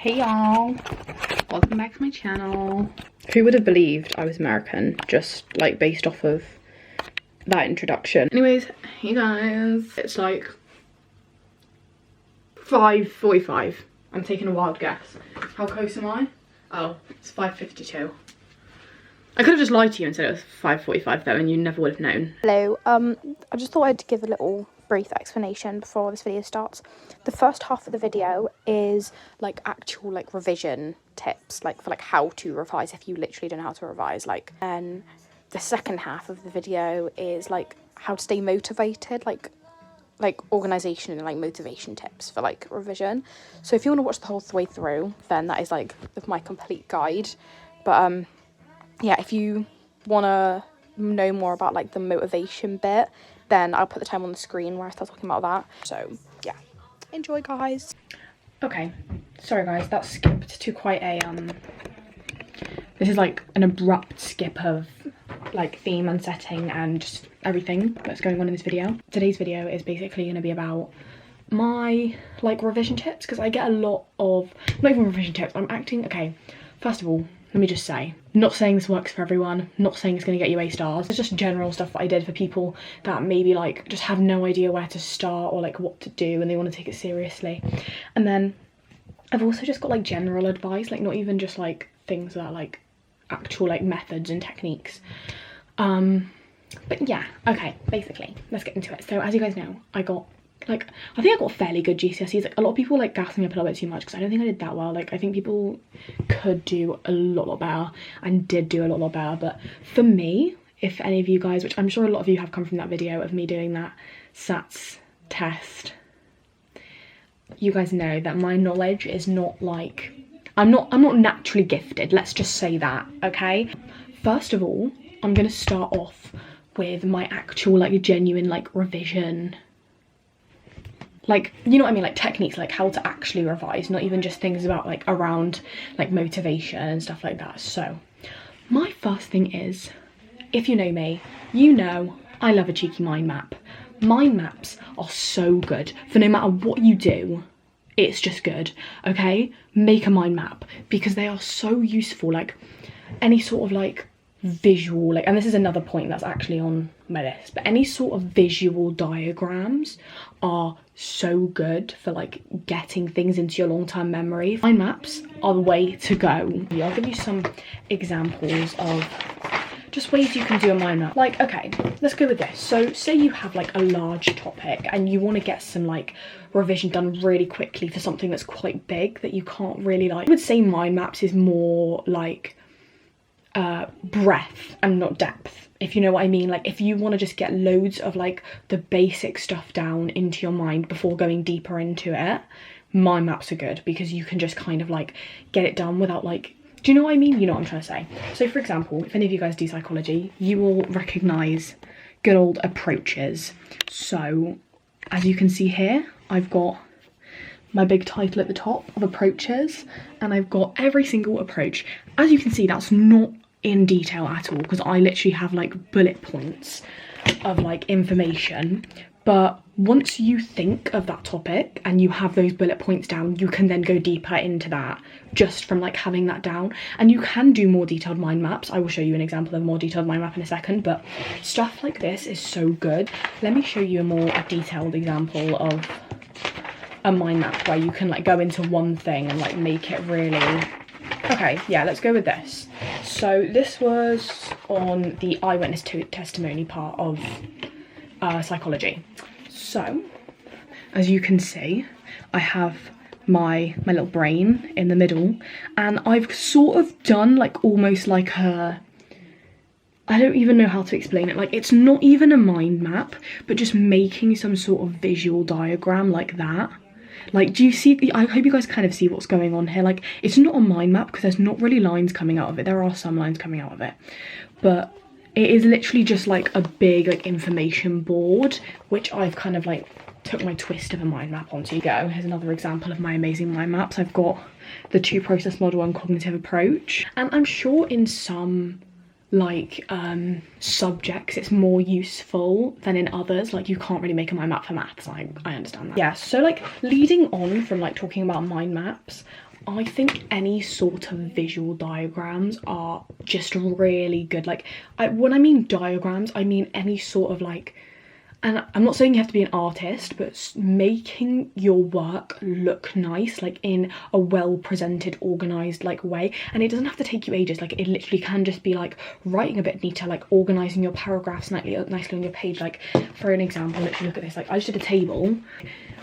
Hey y'all, welcome back to my channel. Who would have believed I was American just like based off of that introduction? Anyways, hey guys, it's like 5:45. I'm taking a wild guess. How close am I? Oh, it's 5:52. I could have just lied to you and said it was 5:45 though, and you never would have known. Hello, I just thought I'd give a little brief explanation before this video starts. The first half of the video is like actual like revision tips, like for like how to revise if you literally don't know how to revise, like. And the second half of the video is like how to stay motivated, like organization and like motivation tips for like revision. So if you want to watch the whole way through, then that is like my complete guide. But yeah, if you want to know more about like the motivation bit, then I'll put the time on the screen where I start talking about that. So yeah, enjoy guys. Okay, sorry guys, that skipped to quite a this is like an abrupt skip of like theme and setting and just everything that's going on in this video. Today's video is basically going to be about my like revision tips, because I get a lot of, not even revision tips, okay, first of all, let me just say, not saying this works for everyone, not saying it's going to get you A stars. It's just general stuff that I did for people that maybe like just have no idea where to start or like what to do and they want to take it seriously. And then I've also just got like general advice, like not even just like things that are like actual like methods and techniques. But yeah, okay, basically, let's get into it. So as you guys know, I think I got fairly good GCSEs. Like a lot of people like gas me up a little bit too much because I don't think I did that well. Like I think people could do a lot better and did do a lot better. But for me, if any of you guys, which I'm sure a lot of you have come from that video of me doing that SATs test, you guys know that my knowledge is not like, I'm not naturally gifted. Let's just say that, okay? First of all, I'm gonna start off with my actual like genuine like revision, like, you know what I mean, like techniques, like how to actually revise, not even just things about like around like motivation and stuff like that. So my first thing is, if you know me, you know I love a cheeky mind map. Mind maps are so good for no matter what you do, it's just good, okay? Make a mind map because they are so useful. Like any sort of like visual, like, and this is another point that's actually on my list, but any sort of visual diagrams are so good for like getting things into your long-term memory. Mind maps are the way to go. I'll give you some examples of just ways you can do a mind map. Like, okay, let's go with this. So say you have like a large topic and you want to get some like revision done really quickly for something that's quite big that you can't really like. I would say mind maps is more like breadth and not depth, if you know what I mean. Like if you want to just get loads of like the basic stuff down into your mind before going deeper into it, mind maps are good because you can just kind of like get it done without like, do you know what I mean? You know what I'm trying to say. So for example, if any of you guys do psychology, you will recognize good old approaches. So as you can see here, I've got my big title at the top of approaches, and I've got every single approach. As you can see, that's not in detail at all because I literally have like bullet points of like information. But once you think of that topic and you have those bullet points down, you can then go deeper into that just from like having that down. And you can do more detailed mind maps. I will show you an example of a more detailed mind map in a second, but stuff like this is so good. Let me show you a more detailed example of a mind map where you can like go into one thing and like make it really, okay, yeah, let's go with this. So this was on the eyewitness testimony part of psychology. So as you can see, I have my little brain in the middle, and I've sort of done like almost like a, I don't even know how to explain it, like it's not even a mind map, but just making some sort of visual diagram like that. Like, do you see, I hope you guys kind of see what's going on here. Like, it's not a mind map because there's not really lines coming out of it. There are some lines coming out of it, but it is literally just like a big like information board, which I've kind of like took my twist of a mind map onto. Go, here's another example of my amazing mind maps. I've got the 2-process model and cognitive approach, and I'm sure in some like subjects it's more useful than in others. Like you can't really make a mind map for maths, I understand that. Yeah, so like leading on from like talking about mind maps, I think any sort of visual diagrams are just really good. Like, when I mean diagrams, I mean any sort of like, and I'm not saying you have to be an artist, but making your work look nice, like in a well presented, organised like way. And it doesn't have to take you ages. Like, it literally can just be like writing a bit neater, like organising your paragraphs nicely on your page. Like, for an example, literally look at this. Like, I just did a table.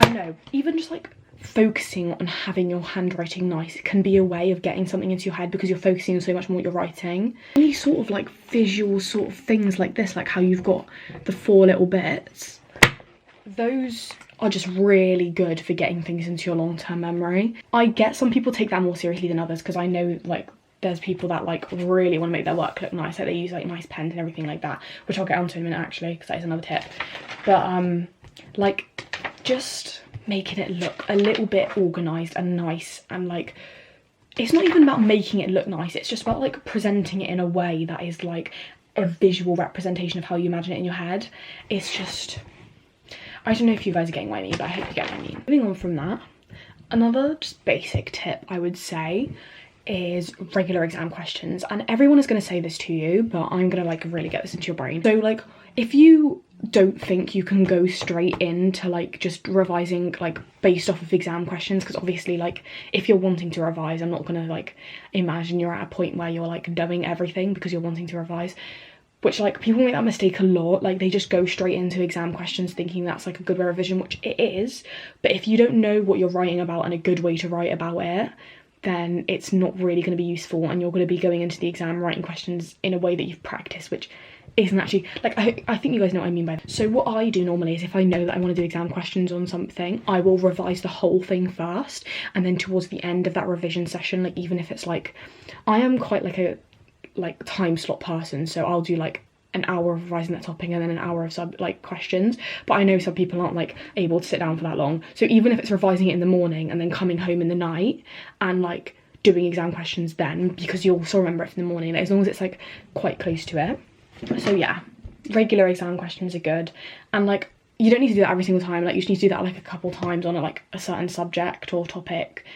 I don't know, even just like focusing on having your handwriting nice can be a way of getting something into your head, because you're focusing on so much more what you're writing. Any sort of like visual sort of things like this, like how you've got the 4 little bits, those are just really good for getting things into your long-term memory. I get some people take that more seriously than others, because I know like there's people that like really want to make their work look nice, like they use like nice pens and everything like that, which I'll get onto in a minute actually, because that is another tip. But like, just making it look a little bit organised and nice, and like, it's not even about making it look nice, it's just about like presenting it in a way that is like a visual representation of how you imagine it in your head. It's just, I don't know if you guys are getting what I mean, but I hope you get what I mean. Moving on from that, another just basic tip I would say is regular exam questions. And everyone is going to say this to you, but I'm going to like really get this into your brain. So like, if you don't think you can go straight into like just revising like based off of exam questions, because obviously like if you're wanting to revise, I'm not gonna like imagine you're at a point where you're like knowing everything because you're wanting to revise, which like people make that mistake a lot. Like, they just go straight into exam questions thinking that's like a good way of revision, which it is, but if you don't know what you're writing about and a good way to write about it, then it's not really going to be useful, and you're going to be going into the exam writing questions in a way that you've practiced, which isn't actually, like, I think you guys know what I mean by that. So what I do normally is, if I know that I want to do exam questions on something, I will revise the whole thing first, and then towards the end of that revision session, like, even if it's like, I am quite like a like time slot person, so I'll do like an hour of revising that topic and then an hour of questions, but I know some people aren't like able to sit down for that long. So even if it's revising it in the morning and then coming home in the night and like doing exam questions then, because you'll also remember it from the morning, as long as it's like quite close to it. So yeah, regular exam questions are good, and like, you don't need to do that every single time. Like, you just need to do that like a couple times on like a certain subject or topic,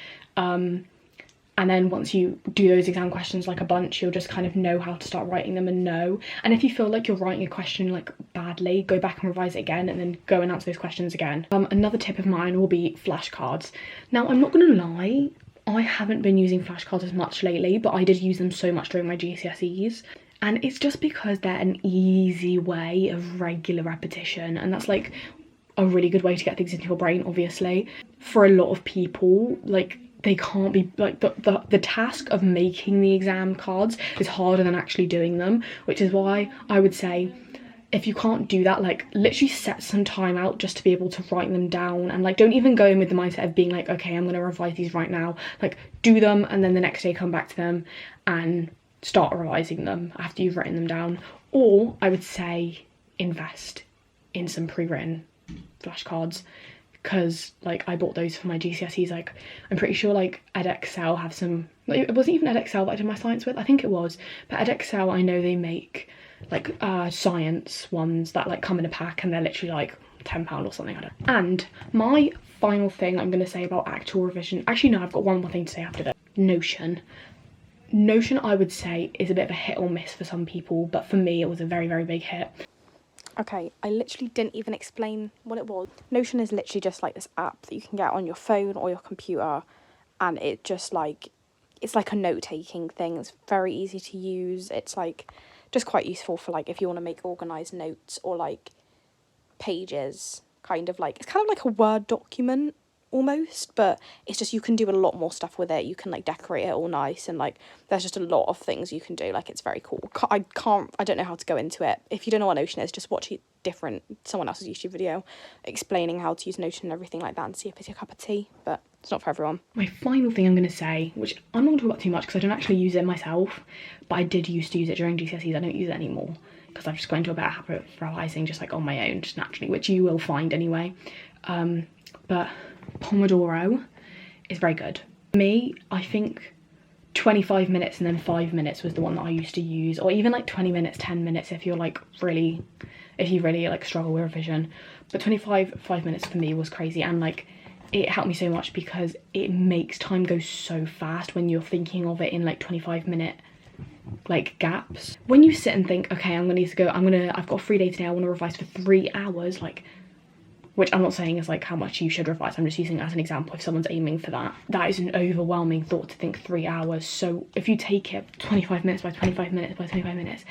and then once you do those exam questions like a bunch, you'll just kind of know how to start writing them and know. And if you feel like you're writing a question like badly, go back and revise it again, and then go and answer those questions again. Another tip of mine will be flashcards. Now, I'm not gonna lie, I haven't been using flashcards as much lately, but I did use them so much during my GCSEs. And it's just because they're an easy way of regular repetition, and that's like a really good way to get things into your brain, obviously. For a lot of people, like, they can't be, like, the task of making the exam cards is harder than actually doing them, which is why I would say, if you can't do that, like, literally set some time out just to be able to write them down, and like, don't even go in with the mindset of being like, okay, I'm going to revise these right now. Like, do them, and then the next day come back to them and start revising them after you've written them down. Or I would say invest in some pre-written flashcards, because like, I bought those for my GCSEs. Like, I'm pretty sure like Edexcel have some, like, it wasn't even Edexcel that I did my science with, I think it was, but Edexcel, I know they make like science ones that like come in a pack, and they're literally like £10 or something. I don't know. And my final thing I'm going to say about actual revision, actually no, I've got one more thing to say after that. Notion, I would say, is a bit of a hit or miss for some people, but for me it was a very, very big hit. Okay, I literally didn't even explain what it was. Notion is literally just like this app that you can get on your phone or your computer, and it just like, it's like a note-taking thing. It's very easy to use. It's like just quite useful for like if you want to make organised notes or like pages, kind of like, it's kind of like a Word document almost, but it's just, you can do a lot more stuff with it. You can like decorate it all nice, and like there's just a lot of things you can do. Like, it's very cool. I don't know how to go into it. If you don't know what Notion is, just watch someone else's YouTube video explaining how to use Notion and everything like that, and see if it's your cup of tea, but it's not for everyone. My final thing I'm going to say, which I'm not going to talk about too much because I don't actually use it myself, but I did used to use it during GCSEs. I don't use it anymore because I've just got into a better habit of revising just like on my own, just naturally, which you will find anyway. But Pomodoro is very good. For me, I think 25 minutes and then 5 minutes was the one that I used to use, or even like 20 minutes, 10 minutes if you're like really, if you really like struggle with revision. But 5 minutes for me was crazy, and like it helped me so much because it makes time go so fast when you're thinking of it in like 25-minute like gaps. When you sit and think, okay, I've got a free day today, I want to revise for 3 hours, like, which I'm not saying is like how much you should revise, I'm just using it as an example if someone's aiming for that. That is an overwhelming thought to think 3 hours. So if you take it 25 minutes by 25 minutes by 25 minutes,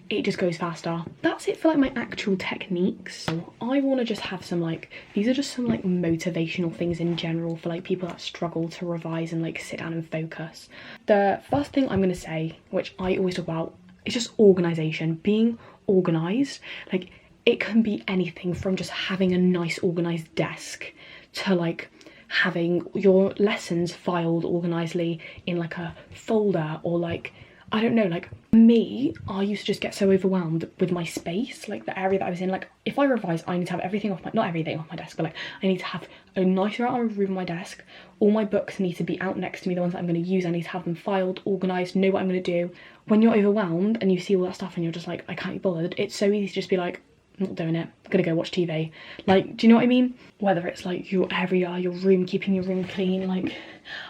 it just goes faster. That's it for like my actual techniques. So I want to just have some like, these are just some like motivational things in general for like people that struggle to revise and like sit down and focus. The first thing I'm going to say, which I always talk about, is just organisation. Being organised. Like, it can be anything from just having a nice organised desk to like having your lessons filed organisedly in like a folder, or like, I don't know, like me, I used to just get so overwhelmed with my space, like the area that I was in. Like if I revise, I need to have everything off my, not everything off my desk, but like I need to have a nice amount of room on my desk. All my books need to be out next to me, the ones that I'm going to use, I need to have them filed, organised, know what I'm going to do. When you're overwhelmed and you see all that stuff and you're just like, I can't be bothered, it's so easy to just be like, I'm not doing it, I'm gonna go watch TV. Like, do you know what I mean? Whether it's like your area, your room, keeping your room clean, like,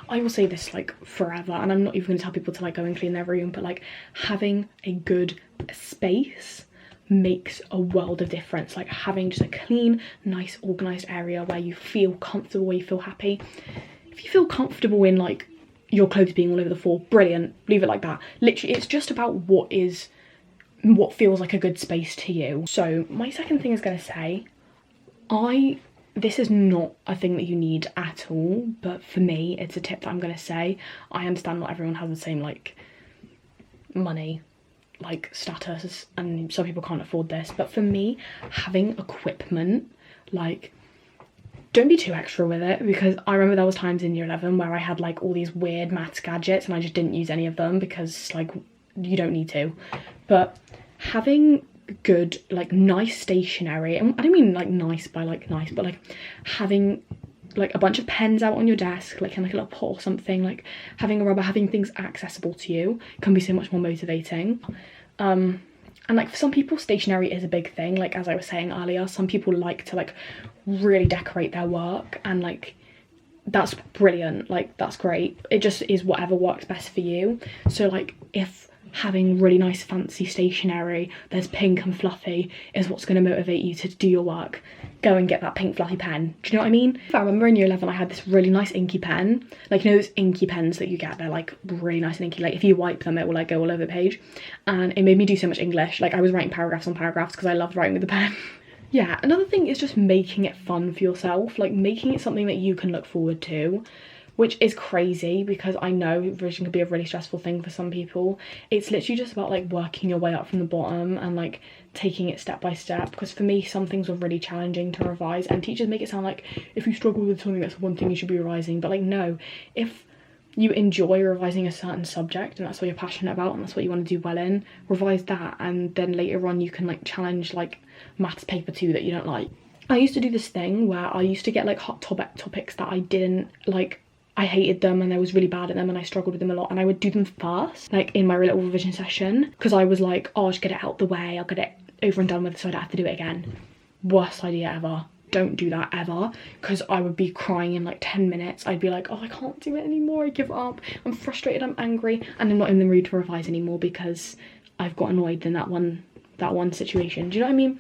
I will say this like forever, and I'm not even gonna tell people to like go and clean their room, but like having a good space makes a world of difference. Like having just a clean, nice, organised area where you feel comfortable, where you feel happy. If you feel comfortable in like your clothes being all over the floor, brilliant, leave it like that. Literally, it's just about what feels like a good space to you. So my second thing is going to say, this is not a thing that you need at all, but for me it's a tip that I'm going to say. I understand not everyone has the same like money, like status, and some people can't afford this, but for me, having equipment, like, don't be too extra with it, because I remember there was times in year 11 where I had like all these weird maths gadgets and I just didn't use any of them because like you don't need to. But having good, like, nice stationery, and I don't mean like nice by like nice, but like having like a bunch of pens out on your desk, like in like a little pot or something, like having a rubber, having things accessible to you can be so much more motivating. And like for some people, stationery is a big thing. Like as I was saying earlier, some people like to like really decorate their work, and like that's brilliant, like that's great. It just is whatever works best for you. So like if having really nice fancy stationery that's pink and fluffy is what's going to motivate you to do your work, go and get that pink fluffy pen. Do you know what I mean? I remember in year 11 I had this really nice inky pen, like, you know those inky pens that you get, they're like really nice and inky, like if you wipe them it will like go all over the page, and it made me do so much English. Like I was writing paragraphs on paragraphs because I loved writing with the pen. Yeah, another thing is just making it fun for yourself, like making it something that you can look forward to, which is crazy because I know revision can be a really stressful thing for some people. It's literally just about like working your way up from the bottom and like taking it step by step, because for me some things were really challenging to revise, and teachers make it sound like if you struggle with something that's one thing you should be revising, but like no, if you enjoy revising a certain subject and that's what you're passionate about and that's what you want to do well in, revise that, and then later on you can like challenge like maths paper 2 that you don't like. I used to do this thing where I used to get like hot topics that I didn't like, I hated them and I was really bad at them and I struggled with them a lot, and I would do them first, like in my little revision session, because I was like, oh, I'll just get it out the way, I'll get it over and done with so I don't have to do it again. Worst idea ever. Don't do that ever, because I would be crying in like 10 minutes. I'd be like, oh, I can't do it anymore, I give up, I'm frustrated, I'm angry, and I'm not in the mood to revise anymore because I've got annoyed in that one situation. Do you know what I mean?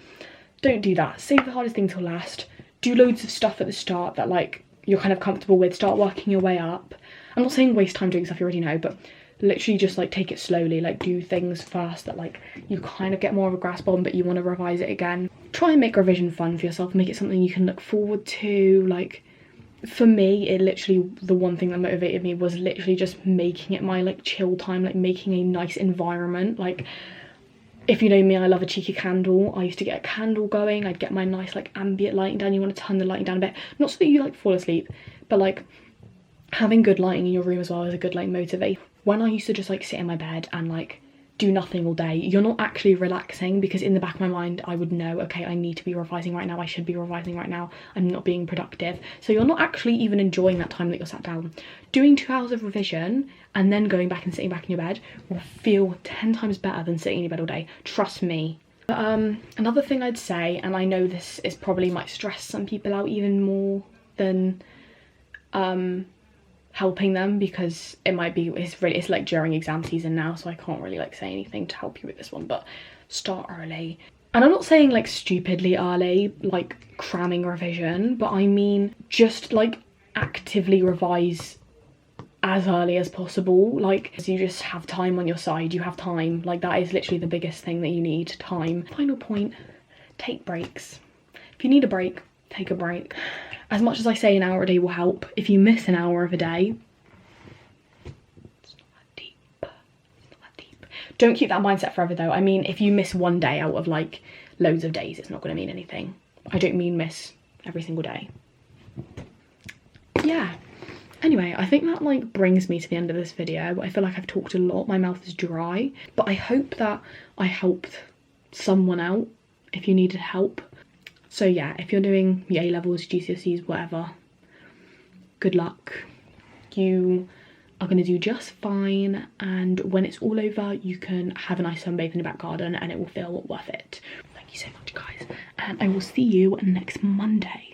Don't do that. Save the hardest thing till last. Do loads of stuff at the start that like you're kind of comfortable with, start working your way up. I'm not saying waste time doing stuff you already know, but literally just like take it slowly, like do things first that like you kind of get more of a grasp on but you want to revise it again. Try and make revision fun for yourself, make it something you can look forward to. Like for me, it literally, the one thing that motivated me was literally just making it my like chill time, like making a nice environment. Like if you know me, I love a cheeky candle. I used to get a candle going, I'd get my nice like ambient lighting down. You want to turn the lighting down a bit, not so that you like fall asleep, but like having good lighting in your room as well is a good like motivate. When I used to just like sit in my bed and like do nothing all day, you're not actually relaxing, because in the back of my mind I would know, okay, I need to be revising right now, I should be revising right now, I'm not being productive. So you're not actually even enjoying that time that you're sat down. Doing 2 hours of revision and then going back and sitting back in your bed will feel 10 times better than sitting in your bed all day, trust me. Another thing I'd say, and I know this is probably might stress some people out even more than helping them, because it might be, it's like during exam season now, so I can't really like say anything to help you with this one, but start early. And I'm not saying like stupidly early, like cramming revision, but I mean just like actively revise as early as possible. Like, you just have time on your side, you have time. Like, that is literally the biggest thing that you need, time. Final point, take breaks. If you need a break, take a break. As much as I say an hour a day will help, if you miss an hour of a day, it's not that deep. It's not that deep. Don't keep that mindset forever though. I mean, if you miss one day out of like loads of days, it's not going to mean anything. I don't mean miss every single day. Yeah. Anyway, I think that like brings me to the end of this video. I feel like I've talked a lot, my mouth is dry, but I hope that I helped someone out if you needed help. So yeah, if you're doing your A-levels, GCSEs, whatever, good luck. You are going to do just fine, and when it's all over, you can have a nice sunbathe in the back garden and it will feel worth it. Thank you so much, guys, and I will see you next Monday.